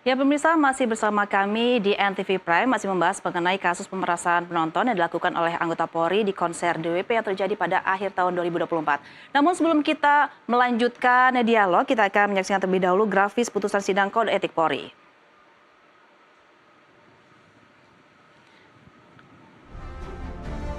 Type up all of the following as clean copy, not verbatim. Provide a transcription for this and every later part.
Ya pemirsa, masih bersama kami di NTV Prime, masih membahas mengenai kasus pemerasan penonton yang dilakukan oleh anggota Polri di konser DWP yang terjadi pada akhir tahun 2024. Namun sebelum kita melanjutkan dialog, kita akan menyaksikan terlebih dahulu grafis putusan sidang kode etik Polri.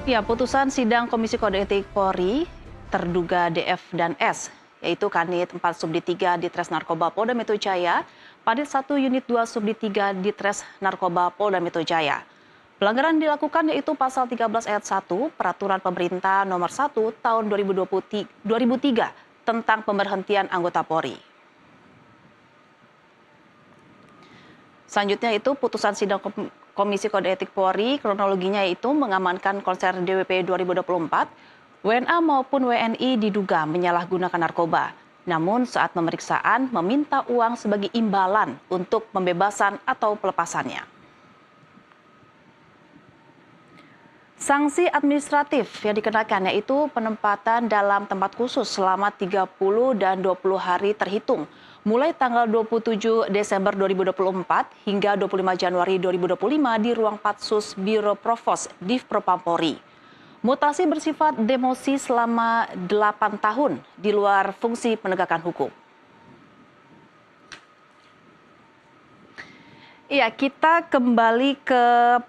Ya, putusan sidang Komisi Kode Etik Polri terduga DF dan S, yaitu Kanit 4 Subdit 3 Ditres Narkoba Polda Metro Jaya, Panit 1 Unit 2 Subdit 3 Ditres Narkoba Polda Metro Jaya. Pelanggaran dilakukan yaitu pasal 13 ayat 1 Peraturan Pemerintah Nomor 1 Tahun 2003 tentang pemberhentian anggota Polri. Selanjutnya itu putusan sidang Komisi Kode Etik Polri, kronologinya yaitu mengamankan konser DWP 2024, WNA maupun WNI diduga menyalahgunakan narkoba. Namun saat pemeriksaan meminta uang sebagai imbalan untuk pembebasan atau pelepasannya. Sanksi administratif yang dikenakan yaitu penempatan dalam tempat khusus selama 30 dan 20 hari terhitung mulai tanggal 27 Desember 2024 hingga 25 Januari 2025 di ruang Patsus Biro Provos Div Propampori. Mutasi bersifat demosi selama 8 tahun di luar fungsi penegakan hukum. Iya, kita kembali ke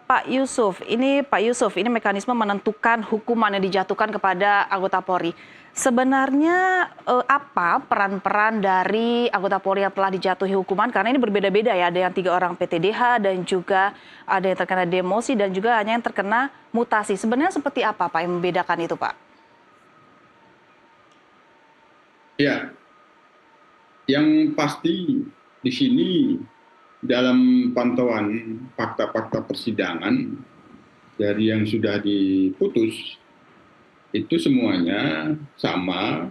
Pak Yusuf. Ini Pak Yusuf, ini mekanisme menentukan hukuman yang dijatuhkan kepada anggota Polri. Sebenarnya apa peran-peran dari anggota Polri yang telah dijatuhi hukuman? Karena ini berbeda-beda ya, ada yang 3 orang PTDH dan juga ada yang terkena demosi dan juga hanya yang terkena mutasi. Sebenarnya seperti apa Pak yang membedakan itu Pak? Ya, yang pasti di sini dalam pantauan fakta-fakta persidangan dari yang sudah diputus, itu semuanya sama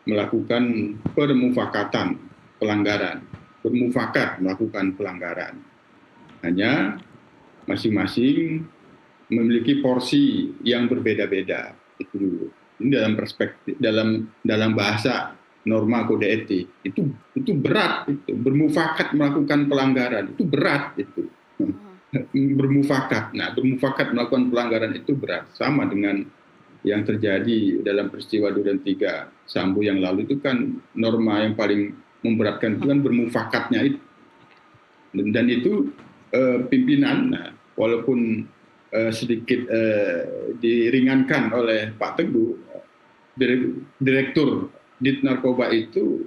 melakukan permufakatan pelanggaran, bermufakat melakukan pelanggaran. Hanya masing-masing memiliki porsi yang berbeda-beda. Itu dulu. Ini dalam perspektif, dalam bahasa norma kode etik itu berat, itu bermufakat melakukan pelanggaran itu berat, itu bermufakat. Nah, bermufakat melakukan pelanggaran itu berat, sama dengan yang terjadi dalam peristiwa Duren 3 Sambo yang lalu. Itu kan norma yang paling memberatkan itu kan bermufakatnya itu, dan itu pimpinan, nah, walaupun sedikit diringankan oleh Pak Teguh, Direktur Dit Narkoba itu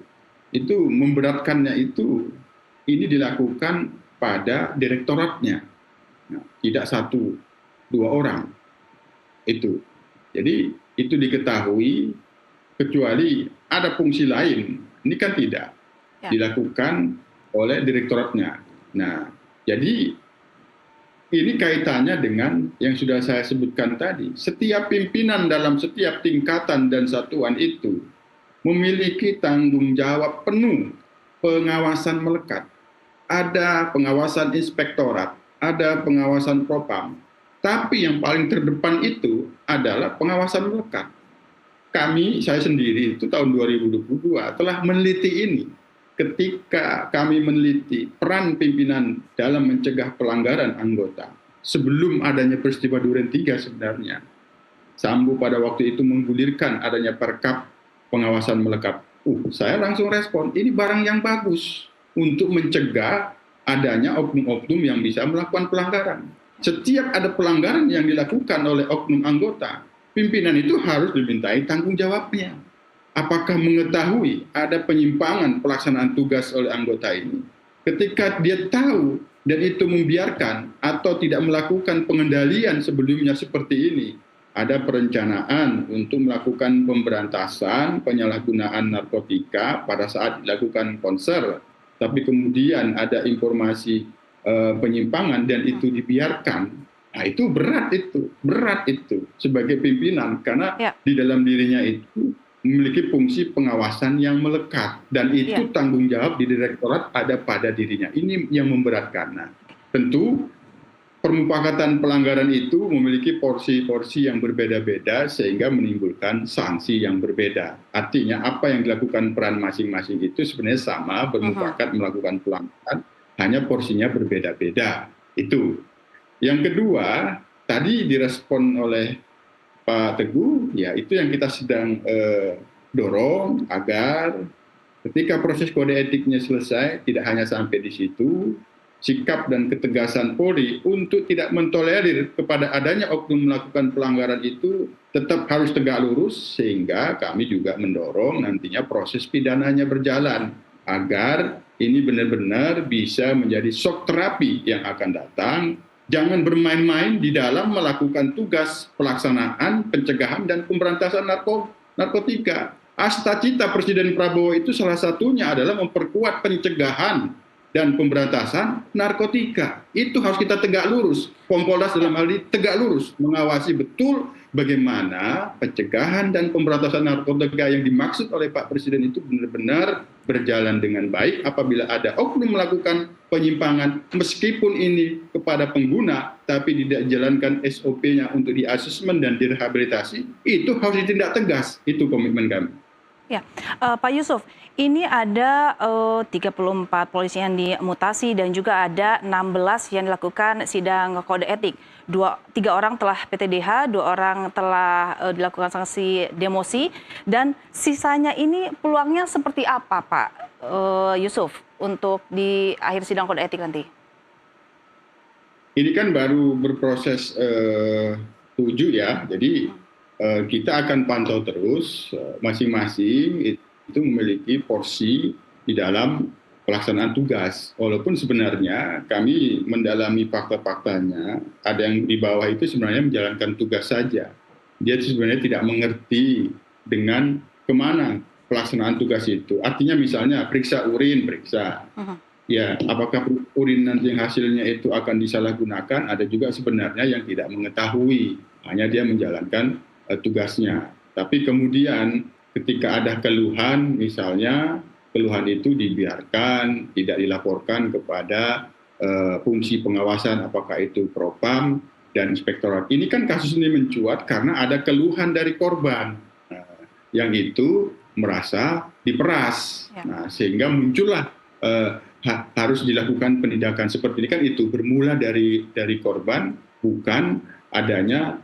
memberatkannya itu ini dilakukan pada direktoratnya, nah, tidak 1-2 orang itu. Jadi itu diketahui, kecuali ada fungsi lain, ini kan tidak dilakukan oleh direktoratnya. Nah, jadi ini kaitannya dengan yang sudah saya sebutkan tadi. Setiap pimpinan dalam setiap tingkatan dan satuan itu memiliki tanggung jawab penuh pengawasan melekat. Ada pengawasan inspektorat, ada pengawasan propam. Tapi yang paling terdepan itu adalah pengawasan melekat. Saya sendiri itu tahun 2022 telah meneliti ini. Ketika kami meneliti peran pimpinan dalam mencegah pelanggaran anggota, sebelum adanya peristiwa Duren 3 sebenarnya, Sambo pada waktu itu menggulirkan adanya perkap pengawasan melekat. Saya langsung respon, ini barang yang bagus untuk mencegah adanya oknum-oknum yang bisa melakukan pelanggaran. Setiap ada pelanggaran yang dilakukan oleh oknum anggota, pimpinan itu harus dimintai tanggung jawabnya. Apakah mengetahui ada penyimpangan pelaksanaan tugas oleh anggota ini? Ketika dia tahu dan itu membiarkan atau tidak melakukan pengendalian sebelumnya seperti ini, ada perencanaan untuk melakukan pemberantasan penyalahgunaan narkotika pada saat dilakukan konser, tapi kemudian ada informasi penyimpangan dan itu dibiarkan. Nah, itu berat itu sebagai pimpinan, karena di dalam dirinya itu memiliki fungsi pengawasan yang melekat, dan itu tanggung jawab di direktorat ada pada dirinya. Ini yang memberatkan. Nah, tentu permufakatan pelanggaran itu memiliki porsi-porsi yang berbeda-beda sehingga menimbulkan sanksi yang berbeda. Artinya apa yang dilakukan peran masing-masing itu sebenarnya sama, bermufakat melakukan pelanggaran, hanya porsinya berbeda-beda. Itu. Yang kedua, tadi direspon oleh Pak Teguh, ya itu yang kita sedang dorong agar ketika proses kode etiknya selesai, tidak hanya sampai di situ, sikap dan ketegasan Polri untuk tidak mentolerir kepada adanya oknum melakukan pelanggaran itu tetap harus tegak lurus, sehingga kami juga mendorong nantinya proses pidananya berjalan agar ini benar-benar bisa menjadi shock terapi yang akan datang. Jangan bermain-main di dalam melakukan tugas pelaksanaan pencegahan dan pemberantasan narkotika. Cita Presiden Prabowo itu salah satunya adalah memperkuat pencegahan dan pemberantasan narkotika. Itu harus kita tegak lurus. Kompolnas dalam hal ini tegak lurus, mengawasi betul bagaimana pencegahan dan pemberantasan narkotika yang dimaksud oleh Pak Presiden itu benar-benar berjalan dengan baik. Apabila ada oknum melakukan penyimpangan, meskipun ini kepada pengguna, tapi tidak dijalankan SOP-nya untuk diasesmen dan direhabilitasi, itu harus ditindak tegas. Itu komitmen kami. Ya, Pak Yusuf, ini ada 34 polisi yang dimutasi dan juga ada 16 yang dilakukan sidang kode etik. 3 orang telah PTDH, 2 orang telah dilakukan sanksi demosi, dan sisanya ini peluangnya seperti apa, Pak Yusuf, untuk di akhir sidang kode etik nanti? Ini kan baru berproses 7 ya, jadi kita akan pantau terus, masing-masing itu memiliki porsi di dalam pelaksanaan tugas. Walaupun sebenarnya kami mendalami fakta-faktanya, ada yang di bawah itu sebenarnya menjalankan tugas saja. Dia sebenarnya tidak mengerti dengan kemana pelaksanaan tugas itu. Artinya misalnya periksa urin, periksa. Ya, apakah urin nanti yang hasilnya itu akan disalahgunakan, ada juga sebenarnya yang tidak mengetahui. Hanya dia menjalankan tugasnya. Tapi kemudian ketika ada keluhan, misalnya keluhan itu dibiarkan, tidak dilaporkan kepada fungsi pengawasan, apakah itu Propam dan Inspektorat. Ini kan kasus ini mencuat karena ada keluhan dari korban yang itu merasa diperas. Nah, sehingga muncullah harus dilakukan penindakan seperti ini. Kan itu bermula dari korban, bukan adanya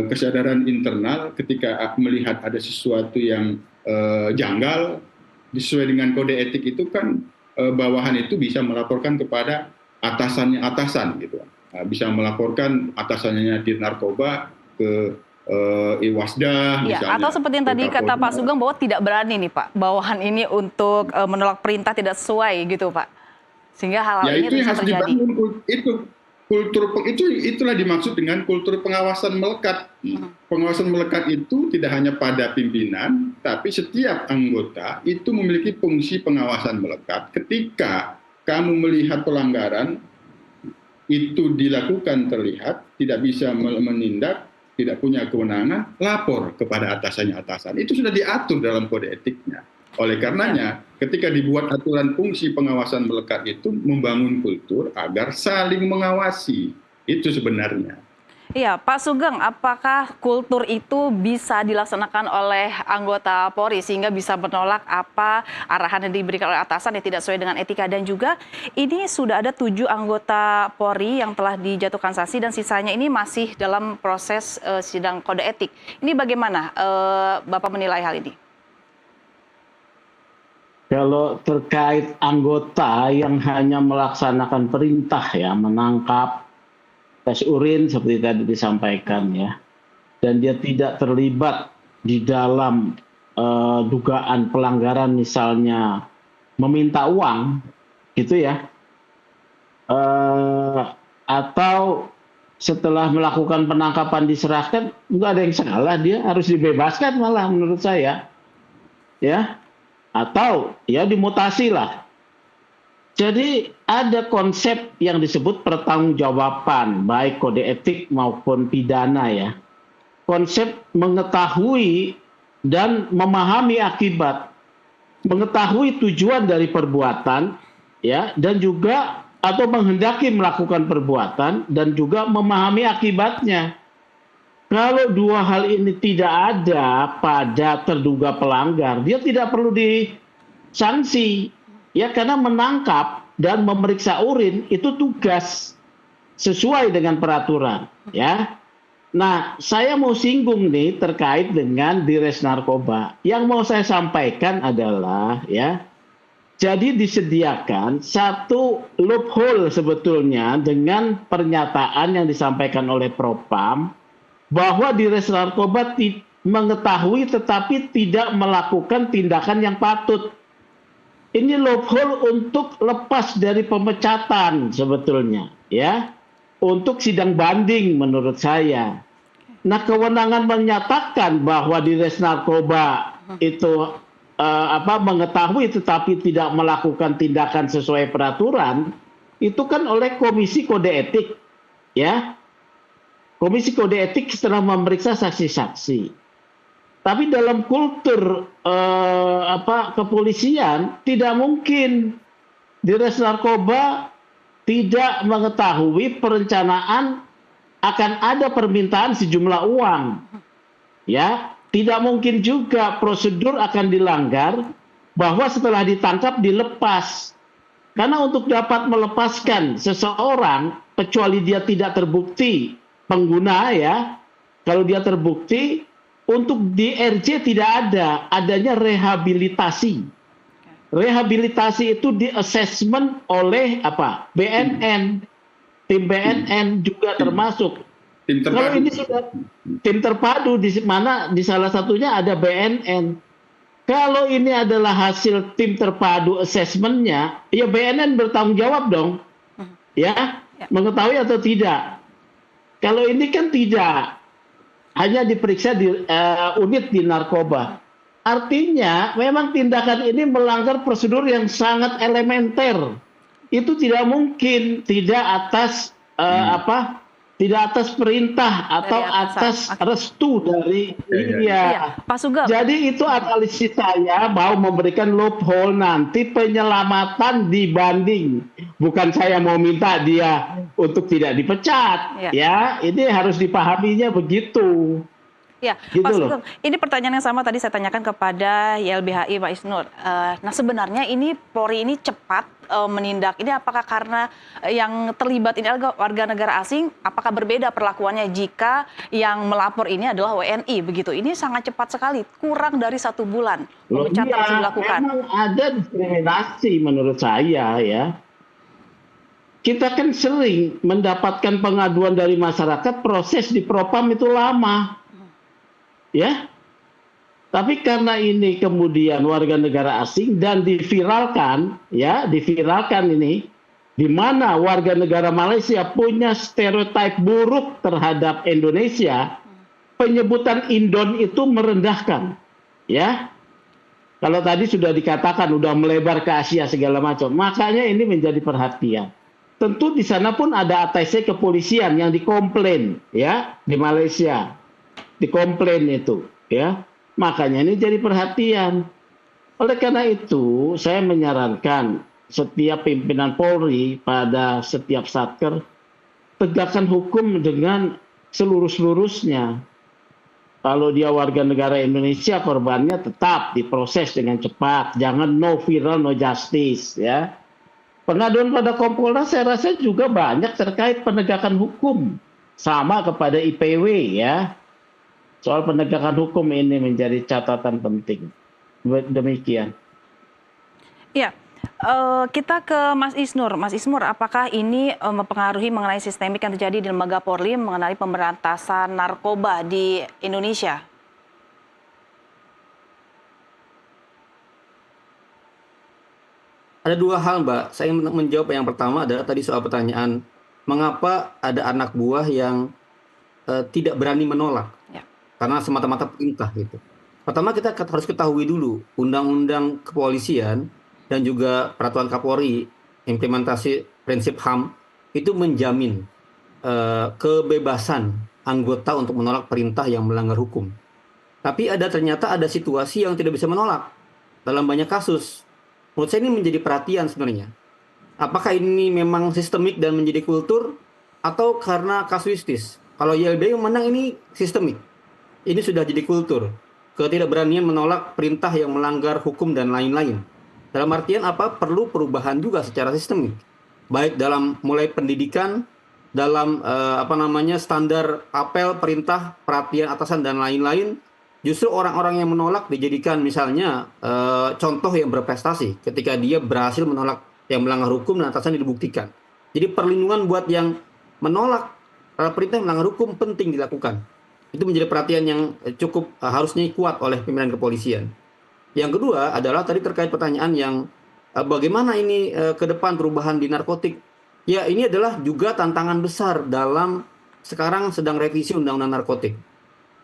kesadaran internal ketika melihat ada sesuatu yang janggal sesuai dengan kode etik itu kan bawahan itu bisa melaporkan kepada atasan gitu, bisa melaporkan atasannya di narkoba ke Iwasda misalnya. Atau seperti yang tadi kata Pak Sugeng bahwa tidak berani nih Pak bawahan ini untuk menolak perintah tidak sesuai gitu Pak, sehingga hal-hal ini bisa terjadi. Itulah dimaksud dengan kultur pengawasan melekat. Pengawasan melekat itu tidak hanya pada pimpinan, tapi setiap anggota itu memiliki fungsi pengawasan melekat. Ketika kamu melihat pelanggaran itu dilakukan terlihat, tidak bisa menindak, tidak punya kewenangan, lapor kepada atasan. Itu sudah diatur dalam kode etiknya. Oleh karenanya, ketika dibuat aturan fungsi pengawasan melekat itu membangun kultur agar saling mengawasi. Itu sebenarnya. Iya, Pak Sugeng, apakah kultur itu bisa dilaksanakan oleh anggota Polri sehingga bisa menolak apa arahan yang diberikan oleh atasan yang tidak sesuai dengan etika? Dan juga ini sudah ada 7 anggota Polri yang telah dijatuhkan sanksi dan sisanya ini masih dalam proses sidang kode etik. Ini bagaimana Bapak menilai hal ini? Kalau terkait anggota yang hanya melaksanakan perintah ya, menangkap, tes urin seperti tadi disampaikan ya, dan dia tidak terlibat di dalam dugaan pelanggaran misalnya meminta uang gitu ya, atau setelah melakukan penangkapan diserahkan, nggak ada yang salah, dia harus dibebaskan malah menurut saya ya. Atau ya dimutasi lah. Jadi ada konsep yang disebut pertanggungjawaban, baik kode etik maupun pidana ya. Konsep mengetahui dan memahami akibat, mengetahui tujuan dari perbuatan ya, dan juga atau menghendaki melakukan perbuatan dan juga memahami akibatnya. Kalau 2 hal ini tidak ada pada terduga pelanggar, dia tidak perlu disanksi. Ya, karena menangkap dan memeriksa urin itu tugas sesuai dengan peraturan, ya. Nah, saya mau singgung nih terkait dengan Dires Narkoba. Yang mau saya sampaikan adalah, ya, jadi disediakan satu loophole sebetulnya dengan pernyataan yang disampaikan oleh Propam bahwa Dires Narkoba mengetahui tetapi tidak melakukan tindakan yang patut. Ini loophole untuk lepas dari pemecatan sebetulnya, ya, untuk sidang banding menurut saya. Nah, kewenangan menyatakan bahwa Dires Narkoba itu mengetahui tetapi tidak melakukan tindakan sesuai peraturan itu kan oleh Komisi Kode Etik, ya. Komisi Kode Etik setelah memeriksa saksi-saksi. Tapi dalam kultur kepolisian tidak mungkin Dires Narkoba tidak mengetahui perencanaan akan ada permintaan sejumlah uang. Ya, tidak mungkin juga prosedur akan dilanggar bahwa setelah ditangkap dilepas. Karena untuk dapat melepaskan seseorang kecuali dia tidak terbukti pengguna, ya. Kalau dia terbukti, untuk di RJ tidak ada, adanya rehabilitasi. Rehabilitasi itu di assessment oleh BNN, tim BNN juga termasuk. Tim terpadu. Kalau ini sudah tim terpadu di mana di salah satunya ada BNN. Kalau ini adalah hasil tim terpadu assessmentnya, ya BNN bertanggung jawab dong, ya, mengetahui atau tidak. Kalau ini kan tidak, hanya diperiksa di unit di narkoba. Artinya memang tindakan ini melanggar prosedur yang sangat elementer. Itu tidak mungkin tidak atas tidak atas perintah atau atas restu dari Pak Sugeng. Jadi itu analisis saya mau memberikan loophole nanti penyelamatan dibanding. Bukan saya mau minta dia untuk tidak dipecat. Ya, ini harus dipahaminya begitu. Ya, gitu Pak Sugeng, ini pertanyaan yang sama tadi saya tanyakan kepada YLBHI Pak Isnur. Nah sebenarnya ini Polri ini cepat menindak. Ini apakah karena yang terlibat ini adalah warga negara asing? Apakah berbeda perlakuannya jika yang melapor ini adalah WNI begitu? Ini sangat cepat sekali, kurang dari 1 bulan pemecatan harus dilakukan. Memang ada diskriminasi menurut saya, ya. Kita kan sering mendapatkan pengaduan dari masyarakat, proses di Propam itu lama. Ya, tapi karena ini kemudian warga negara asing dan diviralkan, ya, diviralkan ini, di mana warga negara Malaysia punya stereotip buruk terhadap Indonesia, penyebutan Indon itu merendahkan, ya. Kalau tadi sudah dikatakan udah melebar ke Asia segala macam, makanya ini menjadi perhatian. Tentu di sana pun ada atasé kepolisian yang dikomplain, ya, di Malaysia. Dikomplain itu, ya, makanya ini jadi perhatian. Oleh karena itu saya menyarankan setiap pimpinan Polri pada setiap satker tegakkan hukum dengan seluruh-seluruhnya. Kalau dia warga negara Indonesia, korbannya tetap diproses dengan cepat, jangan no viral no justice, ya. Pengaduan pada Kompolnas saya rasa juga banyak terkait penegakan hukum sama kepada IPW, ya. Soal penegakan hukum ini menjadi catatan penting. Demikian. Iya, kita ke Mas Isnur. Mas Isnur, apakah ini mempengaruhi mengenai sistemik yang terjadi di lembaga Polri mengenai pemberantasan narkoba di Indonesia? Ada 2 hal, Mbak. Saya ingin menjawab. Yang pertama adalah tadi soal pertanyaan, mengapa ada anak buah yang tidak berani menolak? Karena semata-mata perintah gitu. Pertama kita harus ketahui dulu Undang-Undang Kepolisian dan juga Peraturan Kapolri implementasi prinsip HAM itu menjamin kebebasan anggota untuk menolak perintah yang melanggar hukum. Tapi ternyata ada situasi yang tidak bisa menolak dalam banyak kasus. Menurut saya ini menjadi perhatian sebenarnya. Apakah ini memang sistemik dan menjadi kultur atau karena kasuistis? Kalau YLBHI memandang ini sistemik. Ini sudah jadi kultur, ketidakberanian menolak perintah yang melanggar hukum dan lain-lain. Dalam artian apa? Perlu perubahan juga secara sistemik. Baik dalam mulai pendidikan, dalam standar apel, perintah, perhatian atasan dan lain-lain. Justru orang-orang yang menolak dijadikan misalnya contoh yang berprestasi ketika dia berhasil menolak yang melanggar hukum dan atasan dibuktikan. Jadi perlindungan buat yang menolak perintah yang melanggar hukum penting dilakukan. Itu menjadi perhatian yang cukup harusnya kuat oleh pimpinan kepolisian. Yang kedua adalah tadi terkait pertanyaan yang bagaimana ini ke depan perubahan di narkotik. Ya, ini adalah juga tantangan besar dalam sekarang sedang revisi Undang-Undang Narkotik.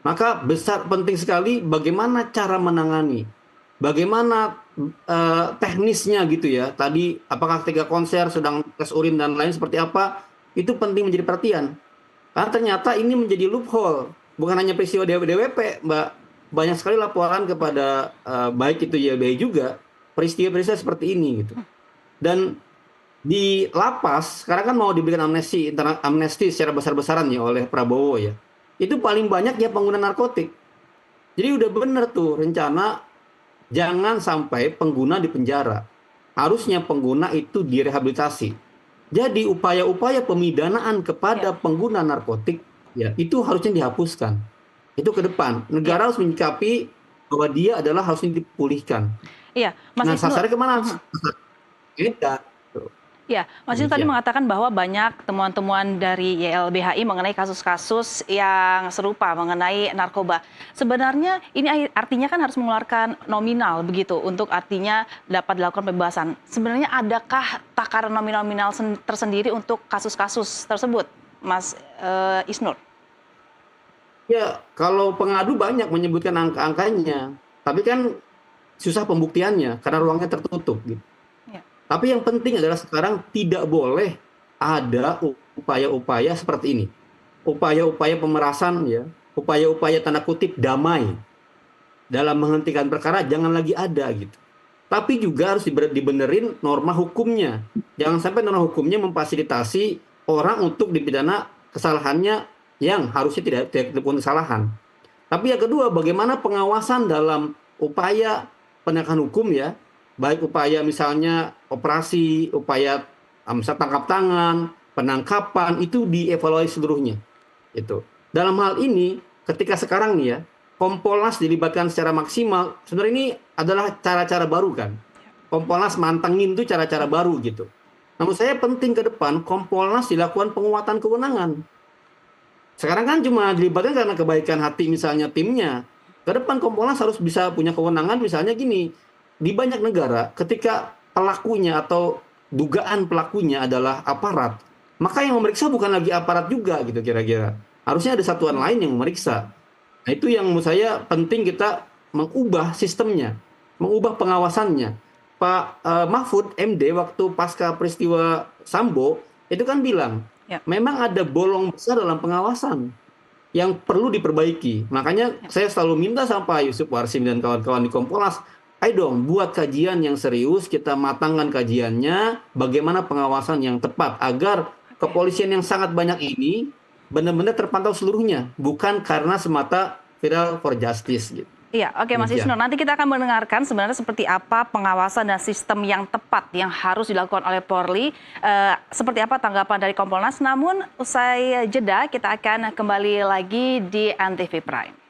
Maka penting sekali bagaimana cara menangani, bagaimana teknisnya gitu ya. Tadi apakah ketika konser sedang tes urin dan lain seperti apa, itu penting menjadi perhatian. Karena ternyata ini menjadi loophole, bukan hanya peristiwa DWP, Mbak. Banyak sekali laporan kepada baik itu YLBHI juga peristiwa-peristiwa seperti ini gitu. Dan di lapas sekarang kan mau diberikan amnesti secara besar-besaran ya oleh Prabowo ya. Itu paling banyak ya pengguna narkotik. Jadi udah bener tuh rencana jangan sampai pengguna di penjara. Harusnya pengguna itu direhabilitasi. Jadi upaya-upaya pemidanaan kepada pengguna narkotik ya itu harusnya dihapuskan. Itu ke depan. Negara harus menyikapi bahwa dia adalah harusnya dipulihkan. Iya, Mas Nah, Isnur. sasarnya kemana? Beda. Ya, Mas Isnur tadi mengatakan bahwa banyak temuan-temuan dari YLBHI mengenai kasus-kasus yang serupa mengenai narkoba. Sebenarnya ini artinya kan harus mengeluarkan nominal begitu untuk artinya dapat dilakukan pembebasan. Sebenarnya adakah takaran nominal tersendiri untuk kasus-kasus tersebut, Mas Isnur? Ya, kalau pengadu banyak menyebutkan angka-angkanya, tapi kan susah pembuktiannya karena ruangnya tertutup gitu. Tapi yang penting adalah sekarang tidak boleh ada upaya-upaya seperti ini. Upaya-upaya pemerasan ya, upaya-upaya tanda kutip damai dalam menghentikan perkara jangan lagi ada gitu. Tapi juga harus dibenerin norma hukumnya. Jangan sampai norma hukumnya memfasilitasi orang untuk dipidana kesalahannya yang harusnya tidak dilakukan kesalahan. Tapi yang kedua, bagaimana pengawasan dalam upaya penegakan hukum ya, baik upaya misalnya operasi, upaya misalnya tangkap tangan, penangkapan itu dievaluasi seluruhnya. Itu. Dalam hal ini, ketika sekarang nih ya, Kompolnas dilibatkan secara maksimal, sebenarnya ini adalah cara-cara baru kan. Kompolnas mantengin itu cara-cara baru gitu. Namun saya penting ke depan, Kompolnas dilakukan penguatan kewenangan. Sekarang kan cuma dilibatkan karena kebaikan hati misalnya timnya. Ke depan Kompolnas harus bisa punya kewenangan misalnya gini, di banyak negara ketika pelakunya atau dugaan pelakunya adalah aparat, maka yang memeriksa bukan lagi aparat juga gitu kira-kira. Harusnya ada satuan lain yang memeriksa. Nah itu yang menurut saya penting kita mengubah sistemnya, mengubah pengawasannya. Pak Mahfud MD waktu pasca peristiwa Sambo itu kan bilang, memang ada bolong besar dalam pengawasan yang perlu diperbaiki. Makanya saya selalu minta sama Pak Yusuf Warsim dan kawan-kawan di Kompolnas, ayo dong buat kajian yang serius, kita matangkan kajiannya, bagaimana pengawasan yang tepat agar kepolisian yang sangat banyak ini benar-benar terpantau seluruhnya, bukan karena semata viral for justice gitu. Iya, oke Mas Isnur, nanti kita akan mendengarkan sebenarnya seperti apa pengawasan dan sistem yang tepat yang harus dilakukan oleh Polri, seperti apa tanggapan dari Kompolnas. Namun usai jeda kita akan kembali lagi di Antv Prime.